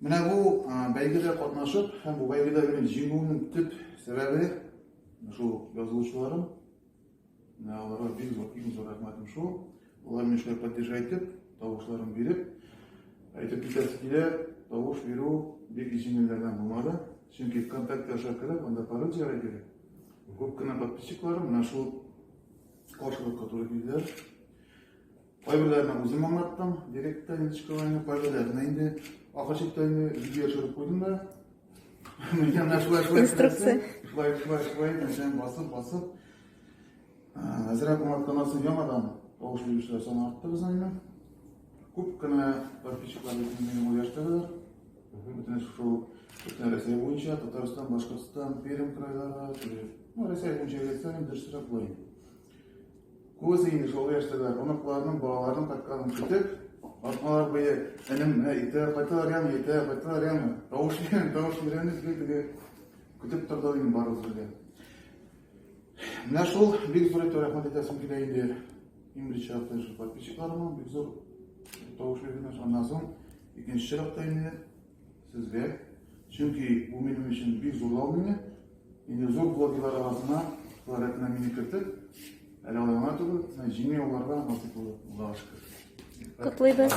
Менә бу бәйгедә катнашып, һәм бу бәйгедә минем җиңүемнең төп сәбәбе шул язылучыларым. Менә аларга бик зур рәхмәтем шул. Алар мине шулай поддержать итеп, тавышларын биреп, әйтеп китәсе килә, тавыш бирү бик җиңелләрдән булмады. Чөнки ВКонтакте аша кереп, анда пароль җибәрә кирәк. Күп кенә подписчикларым менә шул каршылыкка туры килделәр. Кайберләренә үзем аңлаттым, директта ничек кайберләренә инде ахырчыкта инде видео төшереп куйдым да. Менә менә шулай Инструкция. Шулай мәсәлән басып. Әзрәк каналсын яңадан тавыш бирүчеләр саны артты безнең инде. Күп кенә подписчиклар мине уяштырдылар. Бөтен Россия буенча, Татарстан, Башкортстан, Пермь крайлары, Россия буенча әйтсәм, дөресрәк була инде. Күбесе инде шул яшьтәләр, оныкларның, балаларның кайтканын көтеп, атмалар бөек, энем әйтә, кайталар яңа, тавыш бирәбез дип көтеп тордылар инде барыбыз бергә. Менә шул бик зур итеп рәхмәт әйтәсем килә инде иң беренче чиратта шул подписчикларыма, бик зур тавыш биргәннәр, аннан соң икенче чиратта инде сезгә. Чөнки бу минем өчен бик зурлау мине. Инде зур блогерлар арасына рәтенә мине кертеп, әле алайма түгел, җиңү аларга насыйп булды. Аллаһка шөкер. Котлыйбыз.